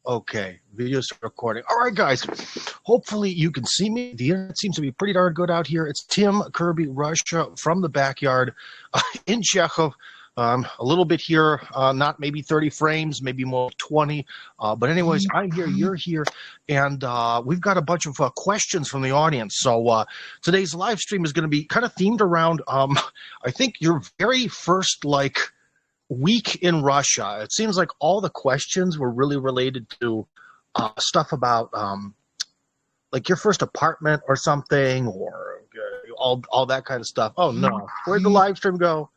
Okay, video's recording. All right, guys. Hopefully you can see me. The internet seems to be pretty darn good out here. It's Tim Kirby Russia from the backyard in Chekhov. A little bit here, not maybe 30 frames, maybe more 20. But anyways, I'm here, you're here, and we've got a bunch of questions from the audience. So today's live stream is going to be kind of themed around, I think, your very first, week in Russia. It seems like all the questions were really related to stuff about like your first apartment or something, or all that kind of stuff. Oh no, where'd the live stream go?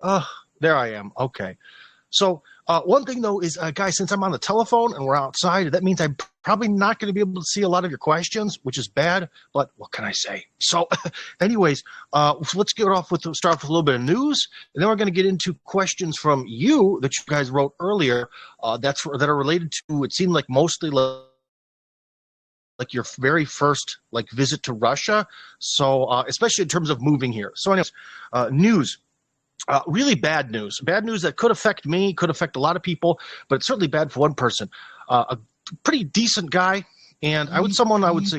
Oh, there I am. Okay. So one thing though is, guys, since I'm on the telephone and we're outside, that means I'm probably not going to be able to see a lot of your questions, which is bad, but what can I say? So anyways, let's start off with a little bit of news, and then we're going to get into questions from you that you guys wrote earlier that are related to, it seemed like mostly like your very first visit to Russia. So especially in terms of moving here. So anyways, news. Really bad news. Bad news that could affect me, could affect a lot of people, but it's certainly bad for one person. A pretty decent guy, and I would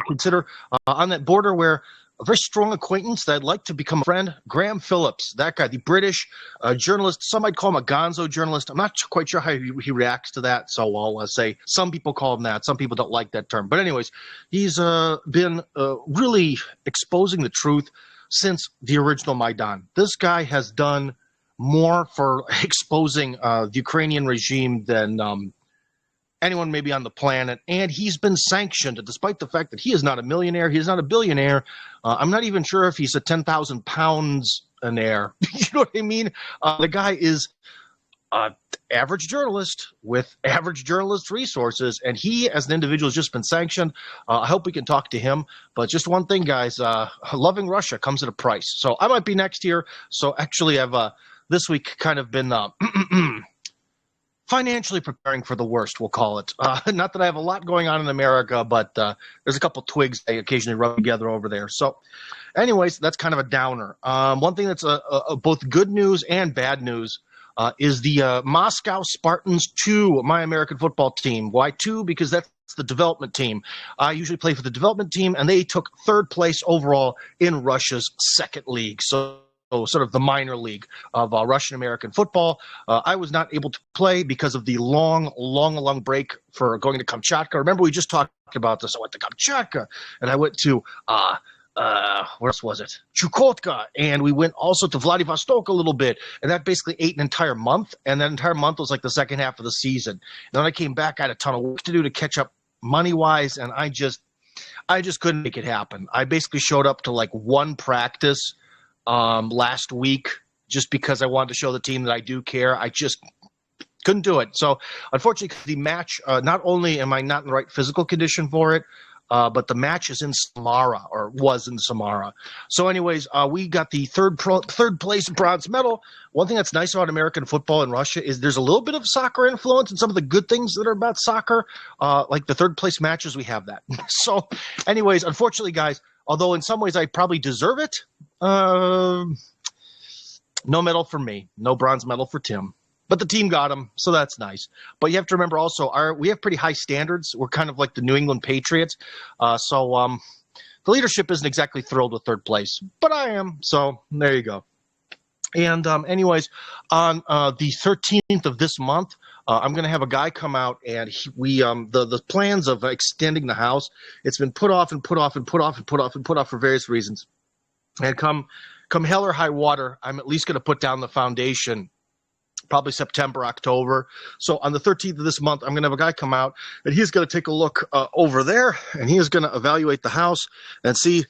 consider on that border where a very strong acquaintance that I'd like to become a friend, Graham Phillips, that guy, the British journalist. Some might call him a gonzo journalist. I'm not quite sure how he reacts to that, so I'll say some people call him that. Some people don't like that term. But anyways, he's been really exposing the truth since the original Maidan. This guy has done more for exposing the Ukrainian regime than anyone maybe on the planet, and he's been sanctioned despite the fact that he is not a millionaire, he is not a billionaire. I'm not even sure if he's a 10,000 pounds an heir. You know what I mean? The guy is an average journalist with average journalist resources, and he as an individual has just been sanctioned. I hope we can talk to him, but just one thing, guys, loving Russia comes at a price. So I might be next year. So actually I've this week kind of been financially preparing for the worst, we'll call it. Not that I have a lot going on in America, but there's a couple twigs I occasionally rub together over there. So anyways, that's kind of a downer. One thing that's both good news and bad news is the Moscow Spartans 2, my American football team. Why 2? Because that's the development team. I usually play for the development team, and they took third place overall in Russia's second league. So sort of the minor league of Russian American football. I was not able to play because of the long break for going to Kamchatka. Remember, we just talked about this. I went to Kamchatka, and I went to where else was it? Chukotka, and we went also to Vladivostok a little bit, and that basically ate an entire month, and that entire month was like the second half of the season. And then I came back, I had a ton of work to do to catch up money-wise, and I just couldn't make it happen. I basically showed up to one practice last week just because I wanted to show the team that I do care. I just couldn't do it. So unfortunately, the match, not only am I not in the right physical condition for it, but the match is in Samara, or was in Samara. So anyways, we got the third place bronze medal. One thing that's nice about American football in Russia is there's a little bit of soccer influence, and some of the good things that are about soccer, like the third place matches, we have that. So anyways, unfortunately, guys, although in some ways I probably deserve it, no medal for me, no bronze medal for Tim. But the team got him, so that's nice. But you have to remember also, we have pretty high standards. We're kind of like the New England Patriots. So the leadership isn't exactly thrilled with third place, but I am. So there you go. And anyways, on the 13th of this month, I'm going to have a guy come out, and the plans of extending the house, it's been put off for various reasons. And come hell or high water, I'm at least going to put down the foundation probably September, October. So on the 13th of this month, I'm going to have a guy come out, and he's going to take a look over there, and he is going to evaluate the house and see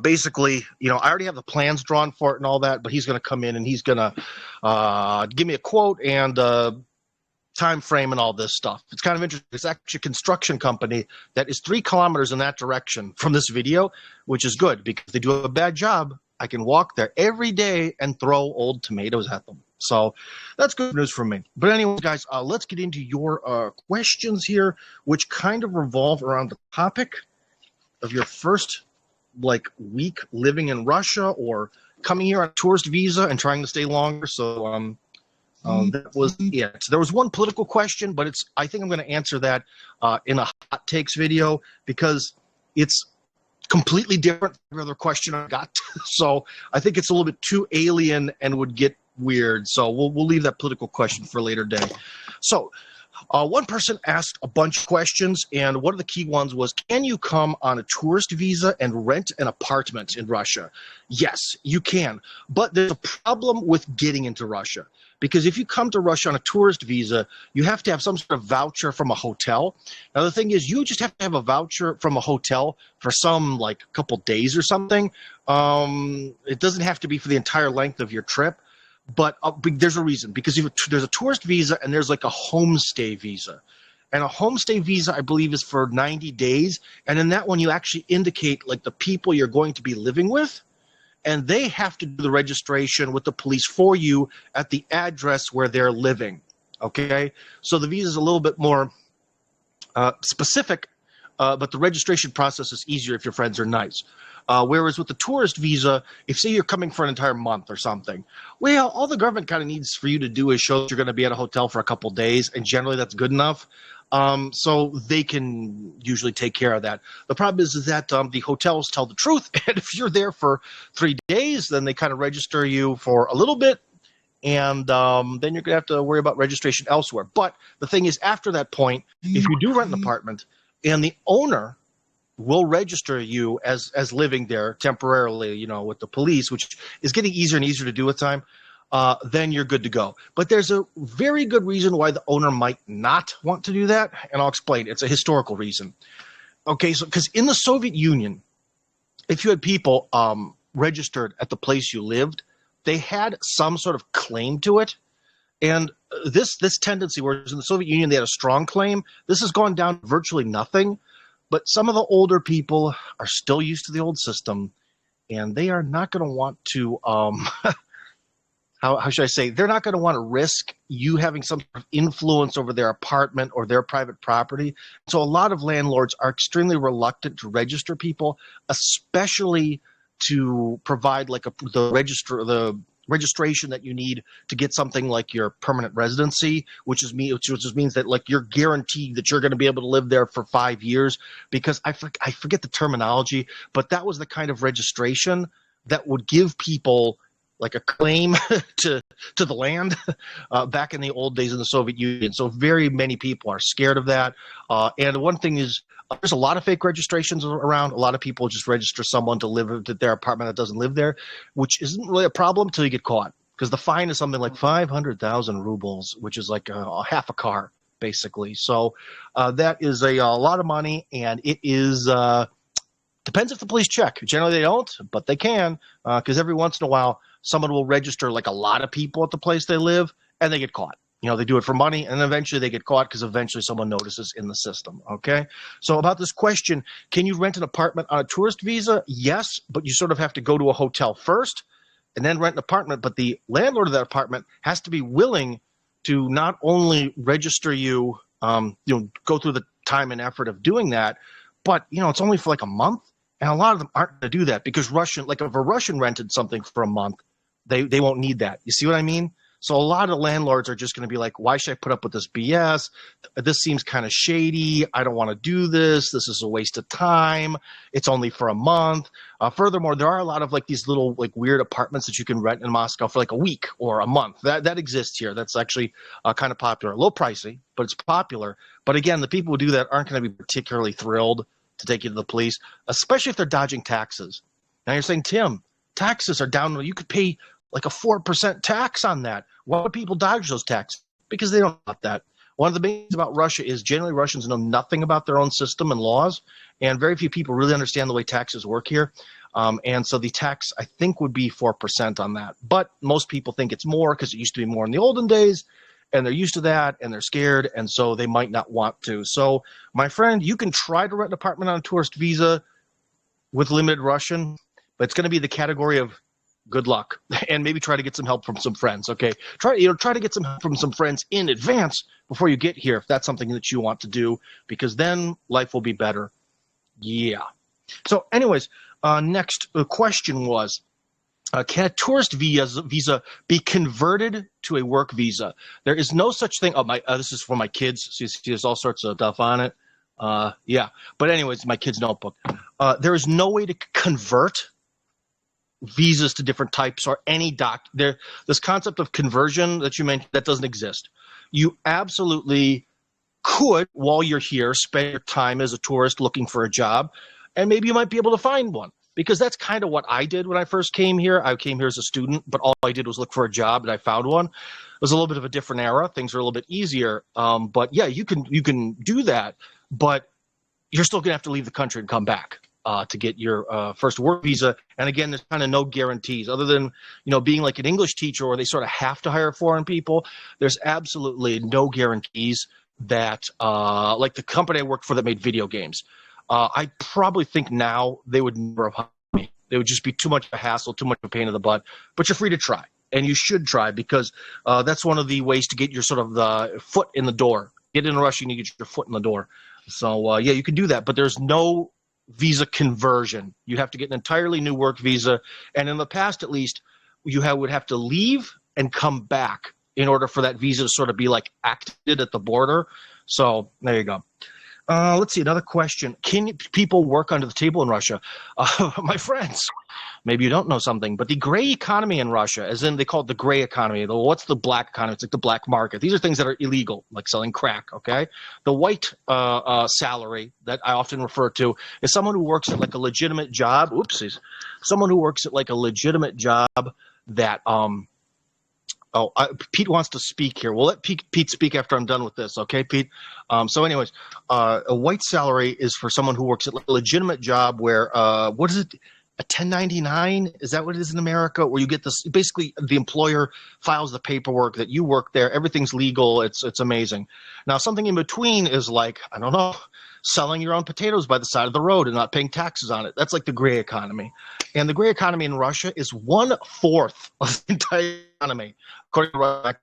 basically, I already have the plans drawn for it and all that, but he's going to come in and he's going to give me a quote and time frame and all this stuff. It's kind of interesting. It's actually a construction company that is 3 kilometers in that direction from this video, which is good because they do a bad job. I can walk there every day and throw old tomatoes at them. So that's good news for me. But anyways, guys, let's get into your questions here, which kind of revolve around the topic of your first week living in Russia or coming here on a tourist visa and trying to stay longer. So That was it. There was one political question, but I think I'm going to answer that in a hot takes video because it's completely different from every other question I got. So I think it's a little bit too alien and would get weird. So we'll leave that political question for a later day. So one person asked a bunch of questions, and one of the key ones was, can you come on a tourist visa and rent an apartment in Russia? Yes, you can. But there's a problem with getting into Russia. Because if you come to Russia on a tourist visa, you have to have some sort of voucher from a hotel. Now, the thing is, you just have to have a voucher from a hotel for some, like, a couple days or something. It doesn't have to be for the entire length of your trip. But there's a reason, because there's a tourist visa and there's like a homestay visa. And a homestay visa, I believe, is for 90 days. And in that one, you actually indicate like the people you're going to be living with. And they have to do the registration with the police for you at the address where they're living. Okay? So the visa is a little bit more specific, but the registration process is easier if your friends are nice. Whereas with the tourist visa, if say you're coming for an entire month or something, well, all the government kind of needs for you to do is show that you're going to be at a hotel for a couple days, and generally that's good enough. So they can usually take care of that. The problem is that the hotels tell the truth, and if you're there for 3 days, then they kind of register you for a little bit, and then you're going to have to worry about registration elsewhere. But the thing is, after that point, if you do rent an apartment and the owner will register you as living there temporarily, you know, with the police, which is getting easier and easier to do with time, then you're good to go. But there's a very good reason why the owner might not want to do that, and I'll explain. It's a historical reason. Okay, so because in the Soviet Union, if you had people registered at the place you lived, they had some sort of claim to it. And this tendency, whereas in the Soviet Union they had a strong claim, this has gone down to virtually nothing. But some of the older people are still used to the old system, and they are not going to want to, how should I say, they're not going to want to risk you having some sort of influence over their apartment or their private property. So a lot of landlords are extremely reluctant to register people, especially to provide like the registration that you need to get something like your permanent residency, which just means that like you're guaranteed that you're going to be able to live there for 5 years. Because I forget the terminology, but that was the kind of registration that would give people like a claim to the land back in the old days in the Soviet Union. So very many people are scared of that. And one thing is, there's a lot of fake registrations around. A lot of people just register someone to live at their apartment that doesn't live there, which isn't really a problem until you get caught. Because the fine is something like 500,000 rubles, which is like half a car, basically. So that is a lot of money, and it is depends if the police check. Generally they don't, but they can, because every once in a while someone will register like a lot of people at the place they live, and they get caught. You know, they do it for money, and eventually they get caught because eventually someone notices in the system, okay? So about this question, can you rent an apartment on a tourist visa? Yes, but you sort of have to go to a hotel first and then rent an apartment. But the landlord of that apartment has to be willing to not only register you, go through the time and effort of doing that, but, you know, it's only for like a month. And a lot of them aren't going to do that because if a Russian rented something for a month, they won't need that. You see what I mean? So a lot of landlords are just going to be like, why should I put up with this BS? This seems kind of shady. I don't want to do this. This is a waste of time. It's only for a month. Furthermore, there are a lot of like these little like weird apartments that you can rent in Moscow for like a week or a month. That exists here. That's actually kind of popular. A little pricey, but it's popular. But again, the people who do that aren't going to be particularly thrilled to take you to the police, especially if they're dodging taxes. Now you're saying, Tim, taxes are down. You could pay like a 4% tax on that. Why would people dodge those taxes? Because they don't know about that. One of the big things about Russia is generally Russians know nothing about their own system and laws, and very few people really understand the way taxes work here. And so the tax, I think, would be 4% on that. But most people think it's more because it used to be more in the olden days, and they're used to that, and they're scared, and so they might not want to. So, my friend, you can try to rent an apartment on a tourist visa with limited Russian, but it's going to be the category of good luck, and maybe try to get some help from some friends. Okay, try to get some help from some friends in advance before you get here, if that's something that you want to do, because then life will be better. Yeah. So, anyways, next question was, Can a tourist visa be converted to a work visa? There is no such thing. Oh, my, this is for my kids. So you see, there's all sorts of stuff on it. Yeah. But anyways, my kid's notebook. There is no way to convert visas to different types or any this concept of conversion that you mentioned, that doesn't exist. You absolutely could, while you're here, spend your time as a tourist looking for a job, and maybe you might be able to find one. Because that's kind of what I did when I first came here. I came here as a student, but all I did was look for a job, and I found one. It was a little bit of a different era. Things are a little bit easier. But yeah, you can do that, but you're still going to have to leave the country and come back to get your first work visa. And again, there's kind of no guarantees other than, being like an English teacher where they sort of have to hire foreign people. There's absolutely no guarantees that, like the company I worked for that made video games, I probably think now they would never have hired me. They would just be too much of a hassle, too much of a pain in the butt. But you're free to try, and you should try, because that's one of the ways to get your sort of the foot in the door. Get in Russia, you need to get your foot in the door. So yeah, you can do that, but there's no visa conversion. You'd have to get an entirely new work visa, and in the past, at least, you would have to leave and come back in order for that visa to sort of be like acted at the border. So there you go. Let's see, another question. Can people work under the table in Russia? My friends, maybe you don't know something, but the gray economy in Russia, as in they call it the gray economy. What's the black economy? It's like the black market. These are things that are illegal, like selling crack, okay? The white salary that I often refer to is someone who works at like a legitimate job. Oopsies. Someone who works at like a legitimate job that Pete wants to speak here. We'll let Pete speak after I'm done with this. Okay, Pete? So anyways, a white salary is for someone who works at a legitimate job where, what is it? A 1099? Is that what it is in America? Where you get this, basically the employer files the paperwork that you work there. Everything's legal. It's amazing. Now, something in between is like, I don't know, selling your own potatoes by the side of the road and not paying taxes on it. That's like the gray economy. And the gray economy in Russia is 1/4 of the entire economy, according to records.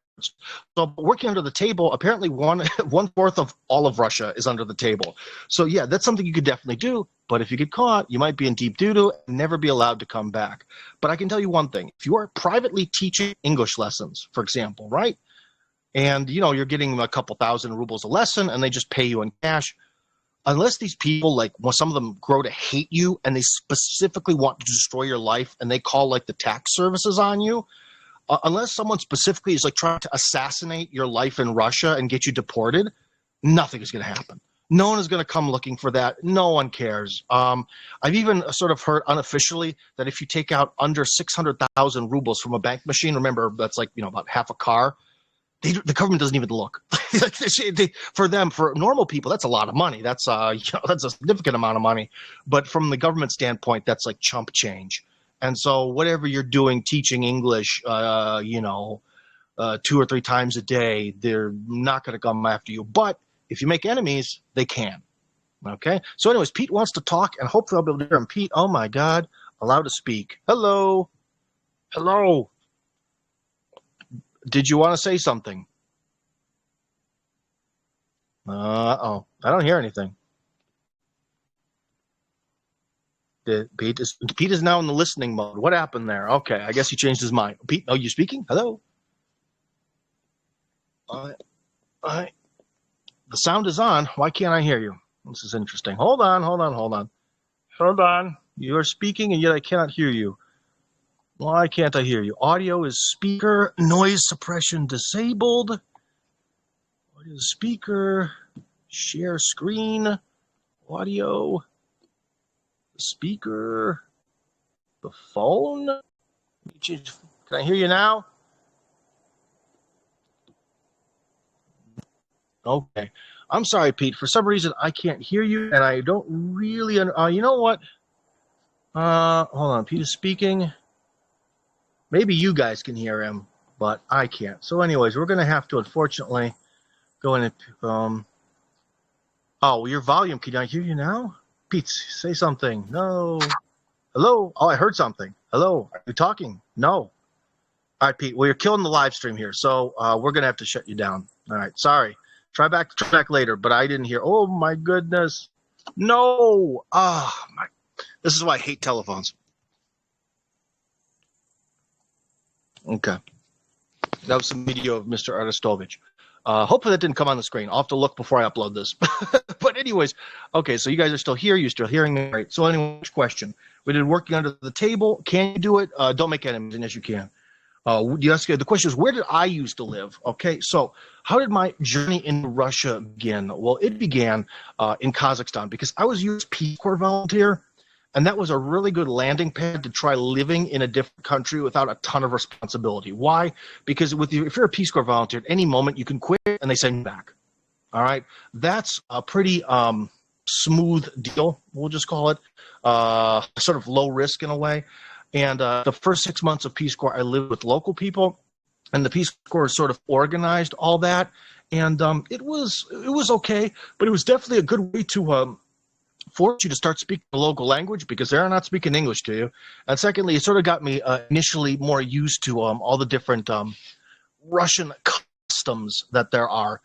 So working under the table, apparently 1/4 of all of Russia is under the table. So yeah, that's something you could definitely do. But if you get caught, you might be in deep doo-doo and never be allowed to come back. But I can tell you one thing. If you are privately teaching English lessons, for example, right? And, you're getting a couple thousand rubles a lesson and they just pay you in cash. Unless these people, like, well, some of them grow to hate you and they specifically want to destroy your life and they call, like, the tax services on you, unless someone specifically is, like, trying to assassinate your life in Russia and get you deported, nothing is going to happen. No one is going to come looking for that. No one cares. I've even sort of heard unofficially that if you take out under 600,000 rubles from a bank machine, remember, that's like, about half a car, the government doesn't even look. For them, for normal people, that's a lot of money. That's that's a significant amount of money. But from the government standpoint, that's like chump change. And so whatever you're doing, teaching English, 2 or 3 times a day, they're not going to come after you. But if you make enemies, they can. Okay? So anyways, Pete wants to talk, and hopefully I'll be able to hear him. Pete, oh my God, allowed to speak. Hello. Hello. Did you want to say something? I don't hear anything. Pete is now in the listening mode. What happened there? Okay, I guess he changed his mind. Pete, are you speaking? Hello? The sound is on. Why can't I hear you? This is interesting. Hold on. You are speaking, and yet I cannot hear you. Why can't I hear you? Audio is speaker, noise suppression disabled. Audio speaker, share screen, audio, speaker, the phone. Can I hear you now? Okay. I'm sorry, Pete. For some reason, I can't hear you, and I don't really. You know what? Hold on. Pete is speaking. Maybe you guys can hear him, but I can't. So anyways, we're going to have to, unfortunately, go in and... your volume. Can I hear you now? Pete, say something. No. Hello? Oh, I heard something. Hello? Are you talking? No. All right, Pete. Well, you're killing the live stream here, so we're going to have to shut you down. All right. Sorry. Try back later, but I didn't hear. Oh, my goodness. No. This is why I hate telephones. Okay. That was some video of Mr. Artistovich. Hopefully that didn't come on the screen. I'll have to look before I upload this. But anyways, okay, so you guys are still here. You're still hearing me. Right. So anyway, next question. We did working under the table. Can you do it? Don't make enemies, and yes, you can. The question is, where did I used to live? Okay, so how did my journey into Russia begin? Well, it began in Kazakhstan because I was a U.S. Peace Corps volunteer, and that was a really good landing pad to try living in a different country without a ton of responsibility. Why? Because if you're a Peace Corps volunteer, at any moment you can quit and they send you back. All right? That's a pretty smooth deal, we'll just call it, sort of low risk in a way. And the first 6 months of Peace Corps, I lived with local people, and the Peace Corps sort of organized all that. And it was okay, but it was definitely a good way to force you to start speaking the local language because they're not speaking English to you. And secondly, it sort of got me initially more used to all the different Russian customs that there are.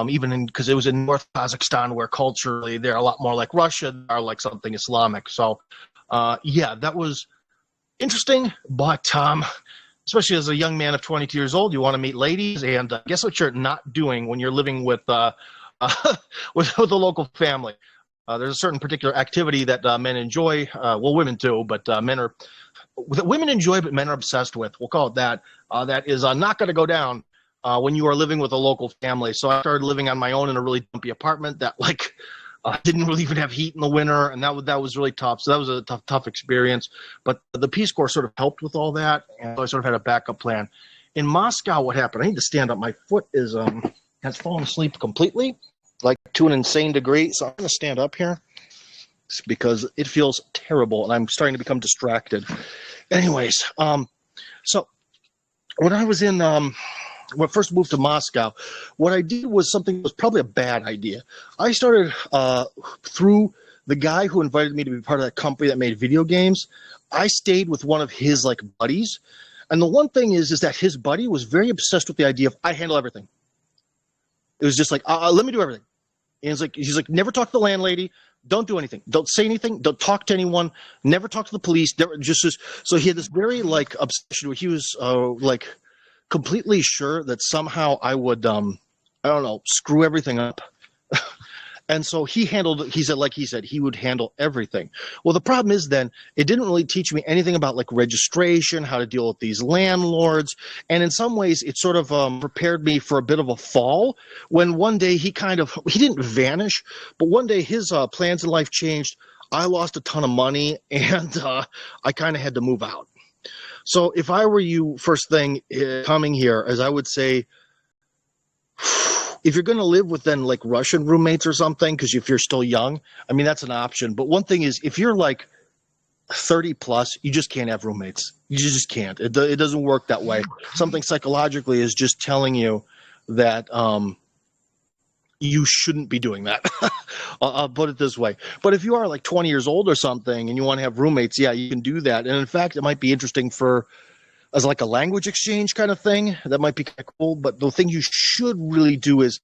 Even because it was in North Kazakhstan where culturally they're a lot more like Russia, they are like something Islamic. So, that was interesting, but especially as a young man of 22 years old, you want to meet ladies, and guess what you're not doing when you're living with with the local family. There's a certain particular activity that men enjoy. Well, women too, but women enjoy, but men are obsessed with. We'll call it that. That is not going to go down when you are living with a local family. So I started living on my own in a really dumpy apartment that didn't really even have heat in the winter, and that was really tough. So that was a tough experience. But the Peace Corps sort of helped with all that, and so I sort of had a backup plan. In Moscow, what happened? I need to stand up. My foot has fallen asleep completely, like to an insane degree. So I'm going to stand up here because it feels terrible, and I'm starting to become distracted. Anyways, so when I was when I first moved to Moscow, what I did was something that was probably a bad idea. I started through the guy who invited me to be part of that company that made video games. I stayed with one of his buddies. And the one thing is that his buddy was very obsessed with the idea of I handle everything. It was just let me do everything. And he's like, never talk to the landlady. Don't do anything. Don't say anything. Don't talk to anyone. Never talk to the police. So he had this very obsession. He was completely sure that somehow I would, screw everything up. And so he said he would handle everything. Well, the problem is then it didn't really teach me anything about registration, how to deal with these landlords. And in some ways it sort of prepared me for a bit of a fall when one day he didn't vanish, but one day his plans in life changed. I lost a ton of money and I kind of had to move out. So if I were you, first thing coming here, as I would say, if you're going to live with Russian roommates or something, because if you're still young, I mean, that's an option. But one thing is, if you're 30 plus, you just can't have roommates. You just can't. It doesn't work that way. Something psychologically is just telling you that you shouldn't be doing that. I'll put it this way. But if you are 20 years old or something and you want to have roommates, yeah, you can do that. And in fact, it might be interesting as a language exchange kind of thing. That might be kind of cool. But the thing you should really do is,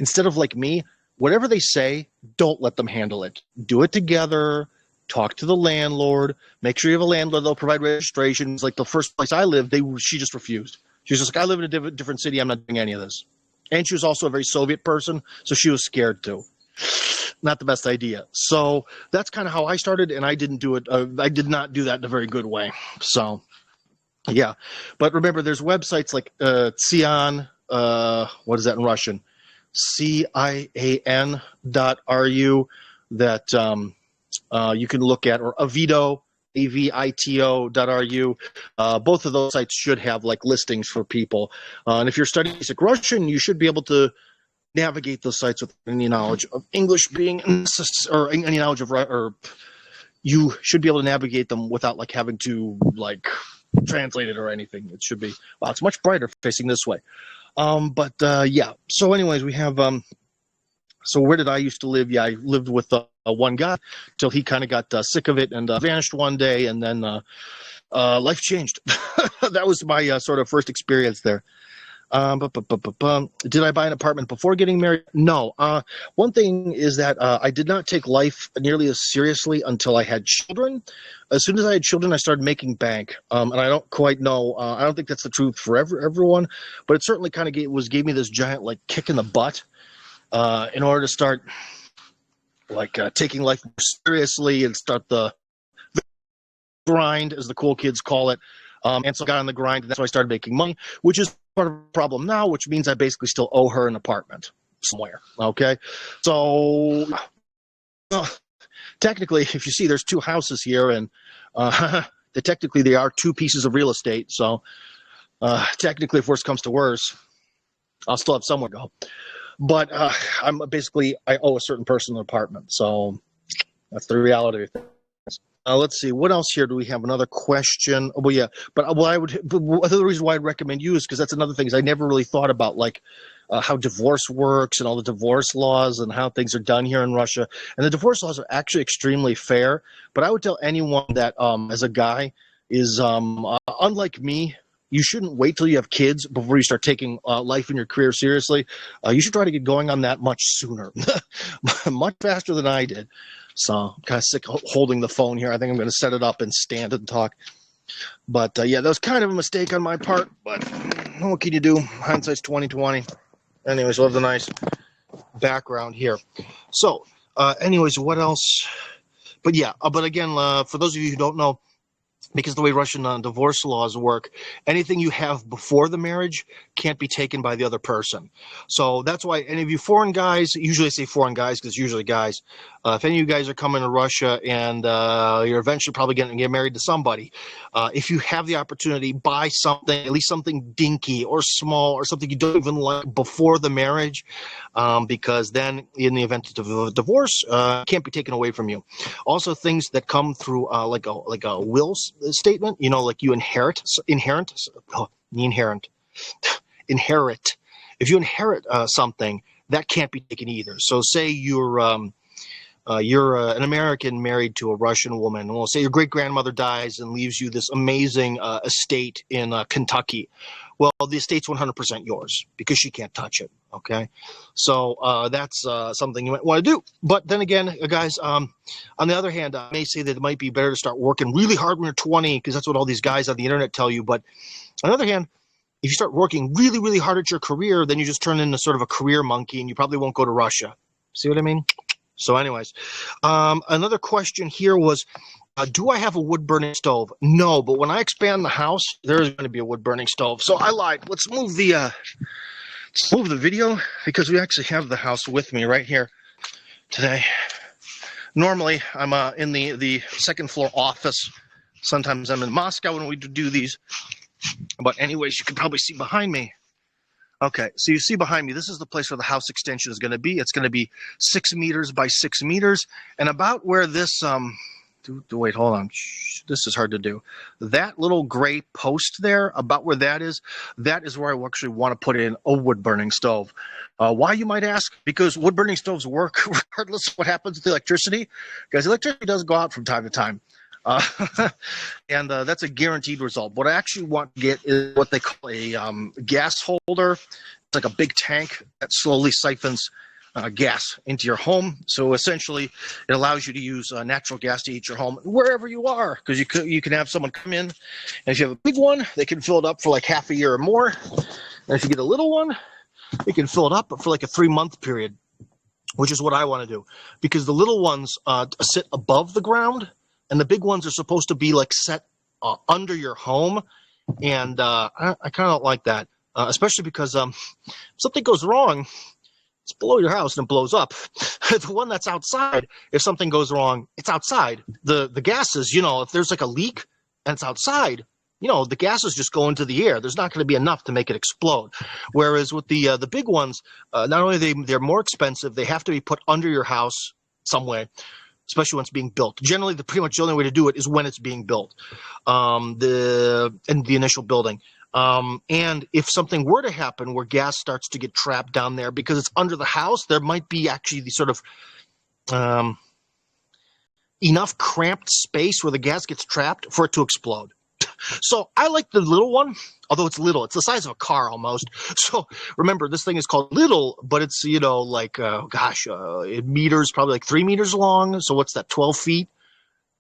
instead of me, whatever they say, don't let them handle it. Do it together. Talk to the landlord. Make sure you have a landlord. They'll provide registrations. The first place I lived, she just refused. She was just I live in a different city. I'm not doing any of this. And she was also a very Soviet person, so she was scared too. Not the best idea. So that's kind of how I started, and I didn't do it. I did not do that in a very good way. So, yeah. But remember, there's websites like Cian, what is that in Russian? CIAN.ru that you can look at, or Avito, avito.ru. Both of those sites should have listings for people. And if you're studying basic Russian, you should be able to navigate those sites with any knowledge of English being or any knowledge of, or you should be able to navigate them without having to translate it or anything. It should be, wow, it's much brighter facing this way. Yeah. So anyways, we have, so where did I used to live? Yeah, I lived with one guy till he kind of got sick of it and vanished one day, and then life changed. That was my sort of first experience there. Did I buy an apartment before getting married? No. One thing is that I did not take life nearly as seriously until I had children. As soon as I had children, I started making bank. And I don't quite know. I don't think that's the truth for everyone, but it certainly kind of gave me this giant like kick in the butt in order to start like taking life more seriously and start the grind, as the cool kids call it. And so I got on the grind, and that's why I started making money, which is part of the problem now, which means I basically still owe her an apartment somewhere. Okay, so technically, if you see, there's 2 houses here, and technically they are 2 pieces of real estate. So technically, if worse comes to worse, I'll still have somewhere to go. But I owe a certain person an apartment, so that's the reality of things. Let's see, what else here? Do we have another question? Oh, well, yeah, but the reason why I'd recommend you is because that's another thing is I never really thought about like how divorce works and all the divorce laws and how things are done here in Russia. And the divorce laws are actually extremely fair. But I would tell anyone that as a guy is unlike me, you shouldn't wait till you have kids before you start taking life and your career seriously. You should try to get going on that much sooner, much faster than I did. So I'm kind of sick of holding the phone here. I think I'm going to set it up and stand and talk. But yeah, that was kind of a mistake on my part. But what can you do? Hindsight's 20/20. Anyways, we'll have the nice background here. So, anyways, what else? But yeah, but again, for those of you who don't know, because the way Russian divorce laws work, anything you have before the marriage can't be taken by the other person. So that's why any of you foreign guys, usually I say foreign guys because it's usually guys, if any of you guys are coming to Russia and you're eventually probably going to get married to somebody, if you have the opportunity, buy something, at least something dinky or small or something you don't even like before the marriage, because then in the event of a divorce, it can't be taken away from you. Also, things that come through like a will statement, you know, like you inherit. If you inherit something, that can't be taken either. So say you're an American married to a Russian woman. Well, say your great-grandmother dies and leaves you this amazing estate in Kentucky. Well, the estate's 100% yours because she can't touch it, okay? So that's something you might want to do. But then again, guys, on the other hand, I may say that it might be better to start working really hard when you're 20 because that's what all these guys on the internet tell you. But on the other hand, if you start working really, really hard at your career, then you just turn into sort of a career monkey and you probably won't go to Russia. See what I mean? So anyways, another question here was, do I have a wood-burning stove? No, but when I expand the house, there is going to be a wood-burning stove. So I lied. Let's move the video because we actually have the house with me right here today. Normally, I'm in the second floor office. Sometimes I'm in Moscow when we do these. But anyways, you can probably see behind me. Okay, so you see behind me, this is the place where the house extension is going to be. It's going to be 6 meters by 6 meters. And about where this, wait, hold on. This is hard to do. That little gray post there, about where that is where I actually want to put in a wood-burning stove. Why, you might ask? Because wood-burning stoves work regardless of what happens with the electricity. Because electricity does go out from time to time. And that's a guaranteed result. What I actually want to get is what they call a gas holder. It's like a big tank that slowly siphons gas into your home. So essentially, it allows you to use natural gas to heat your home wherever you are. Because you can have someone come in, and if you have a big one, they can fill it up for like half a year or more. And if you get a little one, you can fill it up for like a 3-month period, which is what I want to do. Because the little ones sit above the ground, and the big ones are supposed to be like set under your home, and I kind of don't like that, especially because if something goes wrong, it's below your house and it blows up. The one that's outside, if something goes wrong, it's outside. The gases, you know, if there's like a leak and it's outside, you know, the gases just go into the air. There's not going to be enough to make it explode. Whereas with the big ones, not only they're more expensive, they have to be put under your house somewhere, especially when it's being built. Generally, pretty much the only way to do it is when it's being built, in the initial building. And if something were to happen where gas starts to get trapped down there because it's under the house, there might be actually the sort of enough cramped space where the gas gets trapped for it to explode. So I like the little one, although it's little. It's the size of a car almost. So remember, this thing is called little, but it's, like, it meters, probably like 3 meters long. So what's that, 12 feet?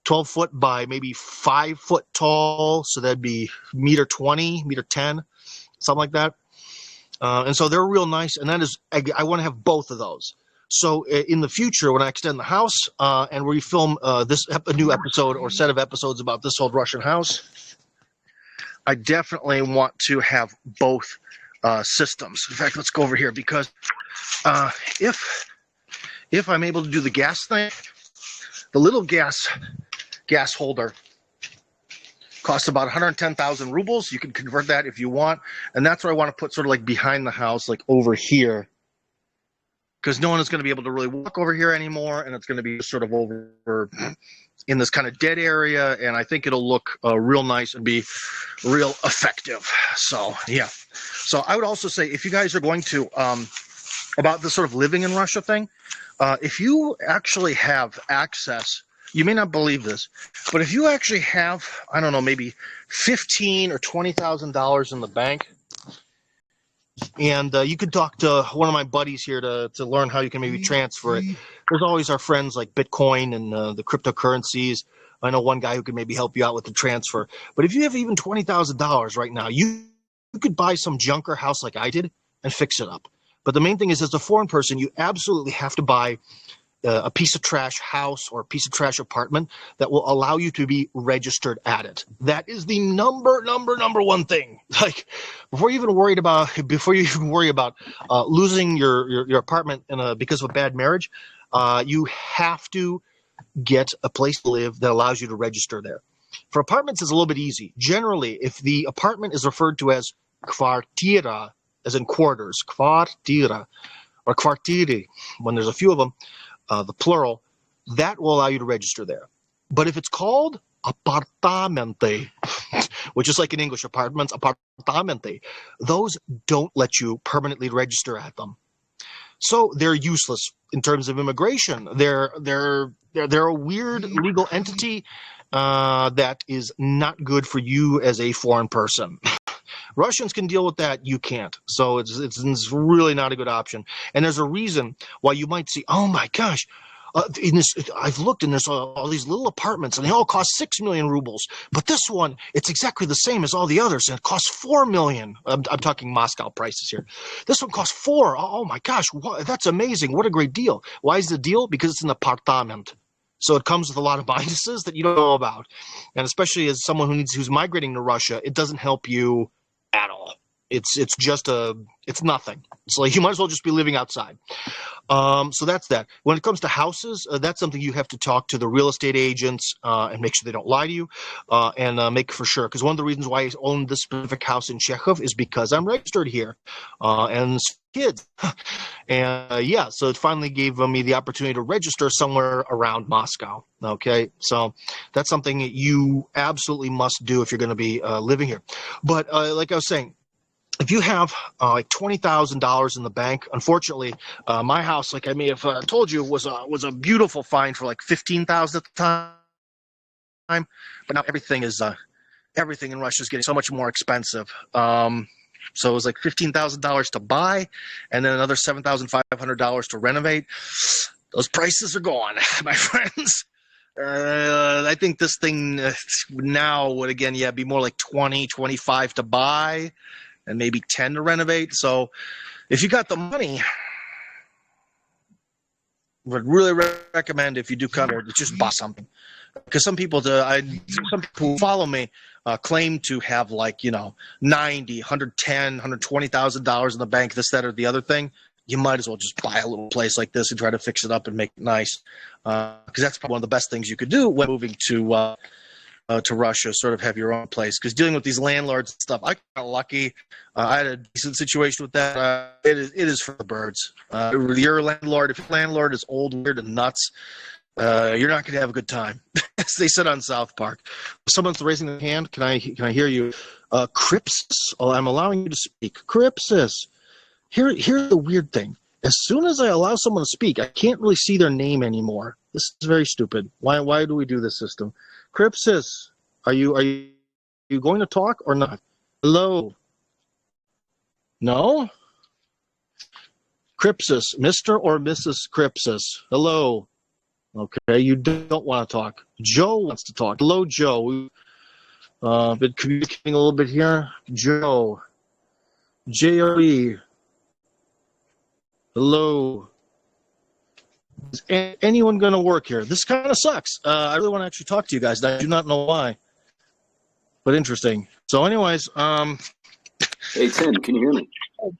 12 foot by maybe 5 foot tall. So that'd be meter 20, meter 10, something like that. And so they're real nice. And that is, I want to have both of those. So in the future, when I extend the house and we film a new episode or set of episodes about this old Russian house, I definitely want to have both systems. In fact, let's go over here because if I'm able to do the gas thing, the little gas holder costs about 110,000 rubles. You can convert that if you want, and that's what I want to put sort of like behind the house, like over here. Because no one is going to be able to really walk over here anymore, and it's going to be sort of over in this kind of dead area, and I think it'll look real nice and be real effective. So, yeah. So I would also say, if you guys are going to, about this sort of living in Russia thing, if you actually have access, you may not believe this, but if you actually have, I don't know, maybe $15,000 or $20,000 in the bank, and you could talk to one of my buddies here to learn how you can maybe transfer it. There's always our friends like Bitcoin and the cryptocurrencies. I know one guy who could maybe help you out with the transfer. But if you have even $20,000 right now, you could buy some junker house like I did and fix it up. But the main thing is, as a foreign person, you absolutely have to buy a piece of trash house or a piece of trash apartment that will allow you to be registered at it. That is the number one thing. Like, before you even worry about losing your apartment because of a bad marriage, you have to get a place to live that allows you to register there. For apartments, it's a little bit easy. Generally, if the apartment is referred to as kvartira, as in quarters, kvartira, or kvartiri, when there's a few of them, the plural, that will allow you to register there. But if it's called apartamente, which is like in English, apartments, apartamente, those don't let you permanently register at them. So they're useless in terms of immigration. They're a weird legal entity that is not good for you as a foreign person. Russians can deal with that. You can't. So it's really not a good option. And there's a reason why you might see, oh my gosh, I've looked and there's all these little apartments and they all cost 6 million rubles. But this one, it's exactly the same as all the others and it costs 4 million. I'm talking Moscow prices here. This one costs 4. Oh my gosh, that's amazing. What a great deal. Why is the deal? Because it's an apartment. So it comes with a lot of minuses that you don't know about. And especially as someone who's migrating to Russia, it doesn't help you at all. It's nothing. It's like you might as well just be living outside. So that's that. When it comes to houses, that's something you have to talk to the real estate agents and make sure they don't lie to you and make for sure. Because one of the reasons why I own this specific house in Chekhov is because I'm registered here and kids. And so it finally gave me the opportunity to register somewhere around Moscow. Okay, so that's something that you absolutely must do if you're going to be living here. But like I was saying, if you have like $20,000 in the bank, unfortunately, my house, like I may have told you, was a beautiful find for like $15,000 at the time. But now everything in Russia is getting so much more expensive. So it was like $15,000 to buy, and then another $7,500 to renovate. Those prices are gone, my friends. I think this thing now would again, be more like 20, 25 to buy. And maybe 10 to renovate. So if you got the money, I would really recommend if you do come here to just buy something. Because some people who follow me claim to have like, $90, $110, $120,000 in the bank, this, that, or the other thing. You might as well just buy a little place like this and try to fix it up and make it nice. Because that's probably one of the best things you could do when moving to Russia, sort of have your own place. Because dealing with these landlords and stuff, I got lucky. I had a decent situation with that. It is for the birds. If your landlord is old, weird, and nuts, you're not going to have a good time. As they said on South Park. Someone's raising their hand. Can I hear you? Cripsis. Oh, I'm allowing you to speak. Cripsis. Here's the weird thing. As soon as I allow someone to speak, I can't really see their name anymore. This is very stupid. Why do we do this system? Cripsis, are you you going to talk or not? Hello? No? Crypsis, Mr. or Mrs. Crypsis. Hello? Okay, you don't want to talk. Joe wants to talk. Hello, Joe. We've been communicating a little bit here. Joe. J-O-E. Hello. Is anyone going to work here? This kind of sucks. I really want to actually talk to you guys. I do not know why, but interesting. So anyways, Hey, Tim, can you hear me?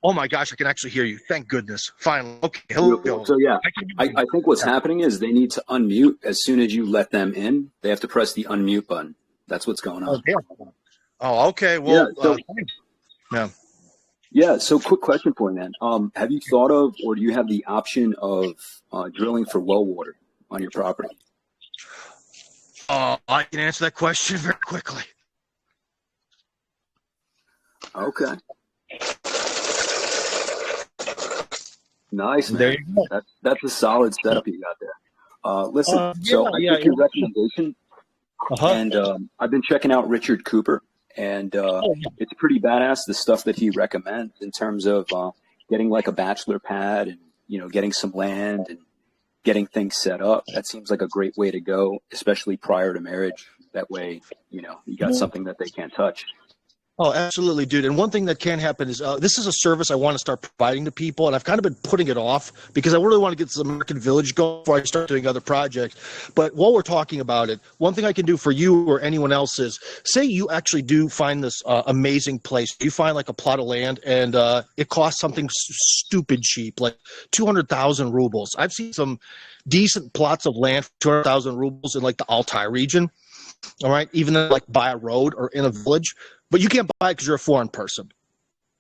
oh my gosh, I can actually hear you. Thank goodness. Finally. Okay. Hello. So yeah, I think what's happening is they need to unmute as soon as you let them in. They have to press the unmute button. That's what's going on. Oh, okay. Well, yeah. So quick question for you, man. Have you thought of, or do you have the option of drilling for well water on your property? I can answer that question very quickly. Okay. Nice, man. There you go. That's a solid setup you got there. Listen, I took your recommendation, and I've been checking out Richard Cooper, and it's pretty badass, the stuff that he recommends in terms of getting like a bachelor pad and, you know, getting some land and getting things set up. That seems like a great way to go, especially prior to marriage. That way, you know, you got something that they can't touch. Oh, absolutely, dude. And one thing that can happen is this is a service I want to start providing to people, and I've kind of been putting it off because I really want to get this American Village going before I start doing other projects. But while we're talking about it, one thing I can do for you or anyone else is, say you actually do find this amazing place. You find like a plot of land, and it costs something stupid cheap, like 200,000 rubles. I've seen some decent plots of land for 200,000 rubles in like the Altai region. All right, even like by a road or in a village. But you can't buy it because you're a foreign person.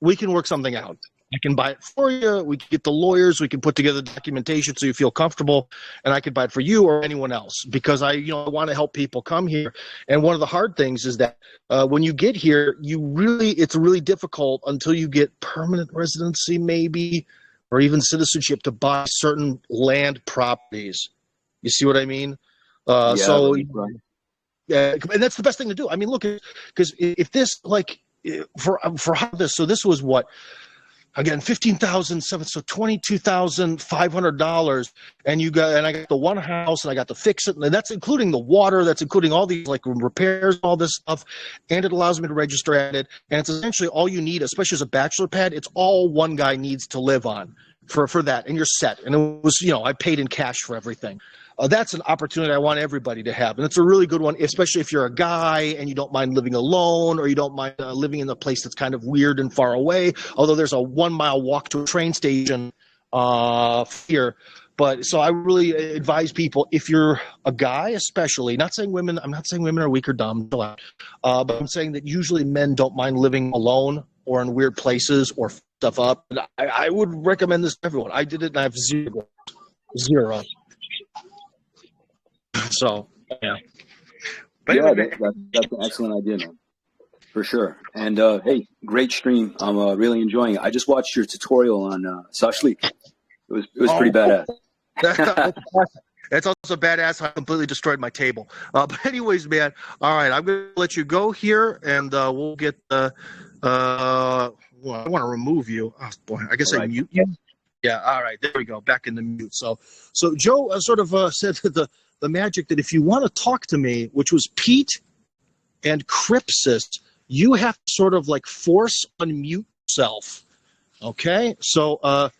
We can work something out. I can buy it for you. We can get the lawyers. We can put together documentation so you feel comfortable, and I can buy it for you or anyone else because I want to help people come here. And one of the hard things is that when you get here, it's really difficult until you get permanent residency, maybe, or even citizenship to buy certain land properties. You see what I mean? Right. Yeah, and that's the best thing to do. I mean, look, because if this, like, for this, so this was what, again, $15,700, so $22,500, and I got the one house, and I got to fix it, and that's including the water, that's including all these like repairs, all this stuff, and it allows me to register at it, and it's essentially all you need, especially as a bachelor pad. It's all one guy needs to live on for that, and you're set. And it was, I paid in cash for everything. That's an opportunity I want everybody to have. And it's a really good one, especially if you're a guy and you don't mind living alone or you don't mind living in a place that's kind of weird and far away, although there's a 1 mile walk to a train station here. But so I really advise people, if you're a guy especially, I'm not saying women are weak or dumb, but I'm saying that usually men don't mind living alone or in weird places or stuff up. And I would recommend this to everyone. I did it and I have zero. So, yeah. But anyway, that's an excellent idea, man. For sure. And, hey, great stream. I'm really enjoying it. I just watched your tutorial on Sashlik. It was pretty badass. That's also badass. I completely destroyed my table. But anyways, man, all right, I'm going to let you go here, and we'll get I want to remove you. Oh, boy, I guess I mute you. Yeah, all right, there we go, back in the mute. So Joe sort of said that the magic that if you want to talk to me, which was Pete and Crypsis, you have to sort of like force unmute yourself. Okay, so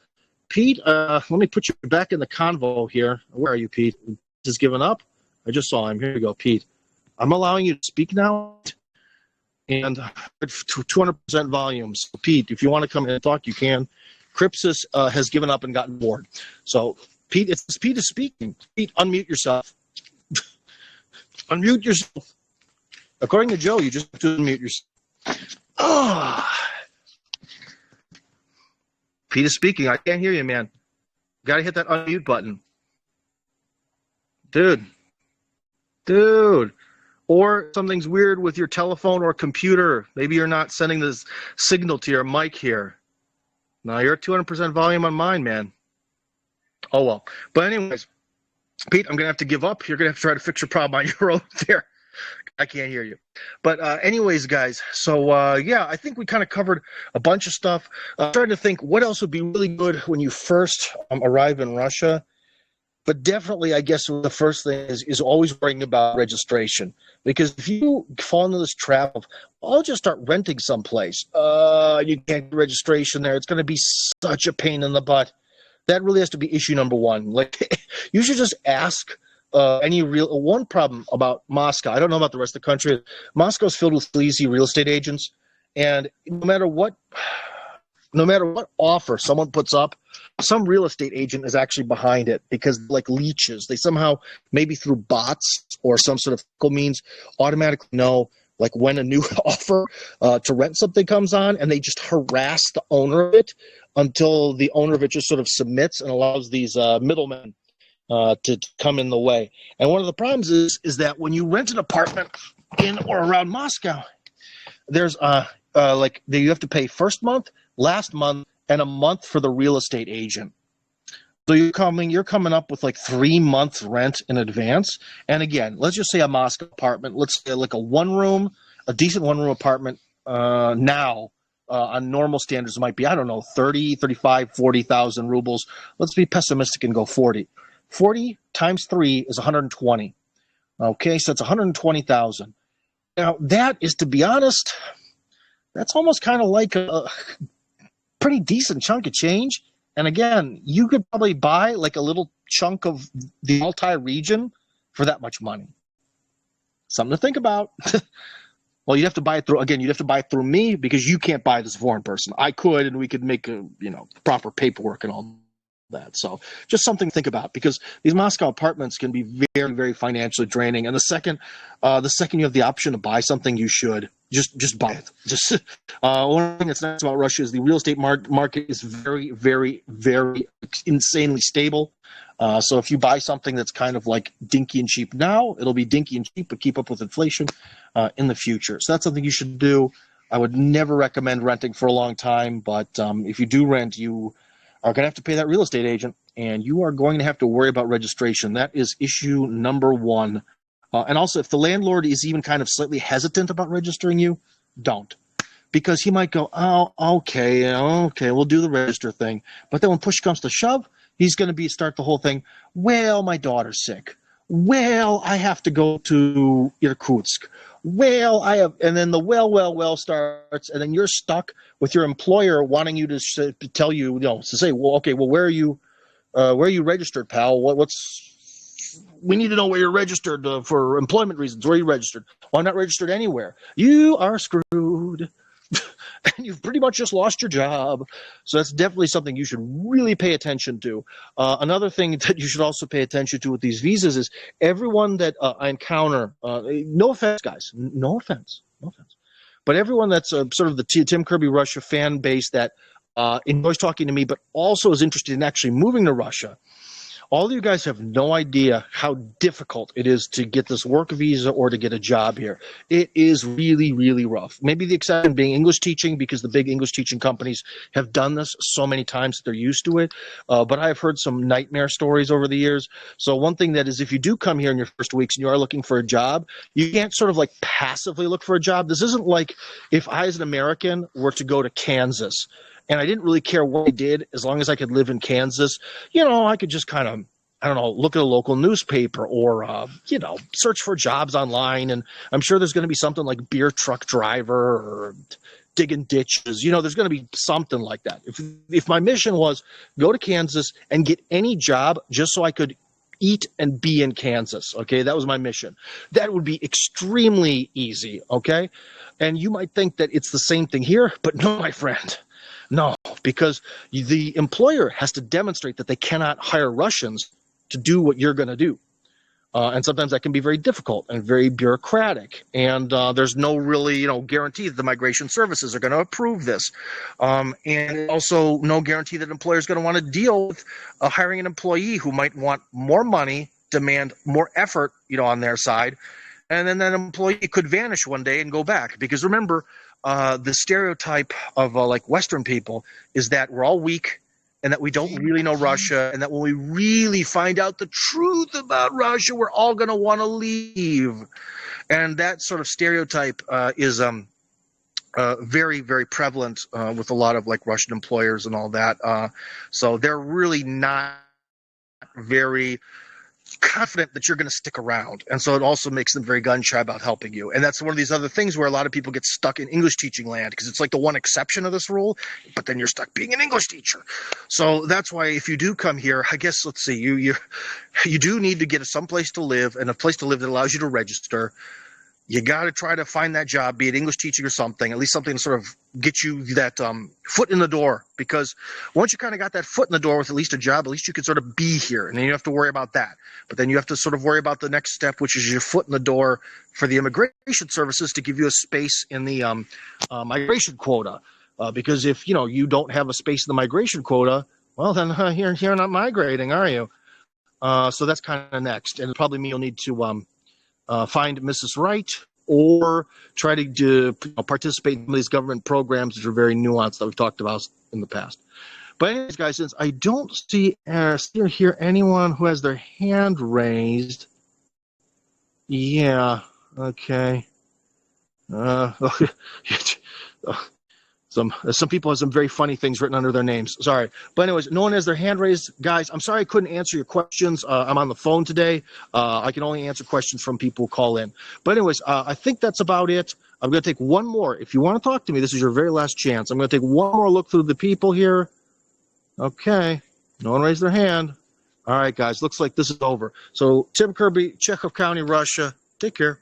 Pete, let me put you back in the convo here. Where are you, Pete? Just given up? I just saw him. Here you go, Pete. I'm allowing you to speak now, and 200% volume. So Pete, if you want to come in and talk, you can. Crypsis has given up and gotten bored. So Pete is speaking. Pete, unmute yourself. Unmute yourself. According to Joe, you just have to unmute yourself. Pete is speaking. I can't hear you, man. You got to hit that unmute button. Dude. Or something's weird with your telephone or computer. Maybe you're not sending this signal to your mic here. No, you're at 200% volume on mine, man. Oh, well. But anyways, Pete, I'm going to have to give up. You're going to have to try to fix your problem on your own there. I can't hear you. But anyways, guys, so yeah, I think we kind of covered a bunch of stuff. Trying to think what else would be really good when you first arrive in Russia. But definitely, I guess the first thing is always worrying about registration. Because if you fall into this trap of, I'll just start renting someplace, you can't get registration there. It's going to be such a pain in the butt. That really has to be issue number one. Like, you should just ask one problem about Moscow. I don't know about the rest of the country. Moscow's filled with sleazy real estate agents. And no matter what offer someone puts up, some real estate agent is actually behind it because, like leeches, they somehow, maybe through bots or some sort of means, automatically know like when a new offer to rent something comes on, and they just harass the owner of it until the owner of it just sort of submits and allows these middlemen to come in the way. And one of the problems is that when you rent an apartment in or around Moscow, there's you have to pay first month, last month, and a month for the real estate agent. So you're coming up with like 3 months rent in advance. And again, let's just say a Moscow apartment, let's say like a decent one-room apartment now on normal standards might be, I don't know, 30, 35, 40,000 rubles. Let's be pessimistic and go 40. 40 times 3 is 120. Okay, so it's 120,000. Now, that is, to be honest, that's almost kind of like a pretty decent chunk of change. And again, you could probably buy like a little chunk of the Altai region for that much money. Something to think about. Well, you'd have to buy it through me because you can't buy this foreign person. I could, and we could make proper paperwork and all that. So just something to think about, because these Moscow apartments can be very, very financially draining. And the second you have the option to buy something, you should just buy it. Just one thing that's nice about Russia is the real estate market is very, very, very insanely stable. So if you buy something that's kind of like dinky and cheap now, it'll be dinky and cheap, but keep up with inflation in the future. So that's something you should do. I would never recommend renting for a long time, but if you do rent, you are going to have to pay that real estate agent, and you are going to have to worry about registration. That is issue number one. And also, if the landlord is even kind of slightly hesitant about registering you, don't. Because he might go, oh, okay, we'll do the register thing. But then when push comes to shove, he's going to start the whole thing. Well, my daughter's sick. Well, I have to go to Irkutsk. Well, and then the well starts, and then you're stuck with your employer wanting you to tell you, to say, well, okay, well, where are you registered, pal? We need to know where you're registered for employment reasons. Where are you registered? Well, I'm not registered anywhere. You are screwed. And you've pretty much just lost your job. So that's definitely something you should really pay attention to. Another thing that you should also pay attention to with these visas is everyone that I encounter, no offense, guys, no offense, but everyone that's sort of the Tim Kirby Russia fan base that enjoys talking to me, but also is interested in actually moving to Russia. All of you guys have no idea how difficult it is to get this work visa or to get a job here. It is really, really rough. Maybe the exception being English teaching, because the big English teaching companies have done this so many times that they're used to it. But I've heard some nightmare stories over the years. So one thing that is, if you do come here in your first weeks and you are looking for a job, you can't sort of like passively look for a job. This isn't like if I, as an American, were to go to Kansas and I didn't really care what I did as long as I could live in Kansas. I could just kind of, I don't know, look at a local newspaper or, search for jobs online. And I'm sure there's going to be something like beer truck driver or digging ditches. There's going to be something like that. If my mission was go to Kansas and get any job just so I could eat and be in Kansas, okay, that was my mission. That would be extremely easy, okay? And you might think that it's the same thing here, but no, my friend. No, because the employer has to demonstrate that they cannot hire Russians to do what you're going to do. And sometimes that can be very difficult and very bureaucratic. And there's no really, guarantee that the migration services are going to approve this. And also no guarantee that an employer is going to want to deal with hiring an employee who might want more money, demand more effort, on their side. And then that employee could vanish one day and go back. Because remember, the stereotype of like Western people is that we're all weak and that we don't really know Russia, and that when we really find out the truth about Russia, we're all going to want to leave. And that sort of stereotype is very, very prevalent with a lot of like Russian employers and all that. So they're really not very confident that you're going to stick around. And so it also makes them very gun shy about helping you. And that's one of these other things where a lot of people get stuck in English teaching land because it's like the one exception of this rule, but then you're stuck being an English teacher. So that's why if you do come here, I guess, let's see, you do need to get some place to live and a place to live that allows you to register. You got to try to find that job, be it English teaching or something, at least something to sort of get you that foot in the door. Because once you kind of got that foot in the door with at least a job, at least you can sort of be here. And then you have to worry about that. But then you have to sort of worry about the next step, which is your foot in the door for the immigration services to give you a space in the migration quota. Because if, you don't have a space in the migration quota, well, then you're not migrating, are you? So that's kind of next. And probably me, you'll need to find Mrs. Wright or try to participate in these government programs that are very nuanced that we've talked about in the past. But anyways, guys, since I don't see or hear anyone who has their hand raised, yeah, okay. Some people have some very funny things written under their names. Sorry. But anyways, no one has their hand raised. Guys, I'm sorry I couldn't answer your questions. I'm on the phone today. I can only answer questions from people who call in. But anyways, I think that's about it. I'm going to take one more. If you want to talk to me, this is your very last chance. I'm going to take one more look through the people here. Okay. No one raised their hand. All right, guys. Looks like this is over. So, Tim Kirby, Chekhov County, Russia. Take care.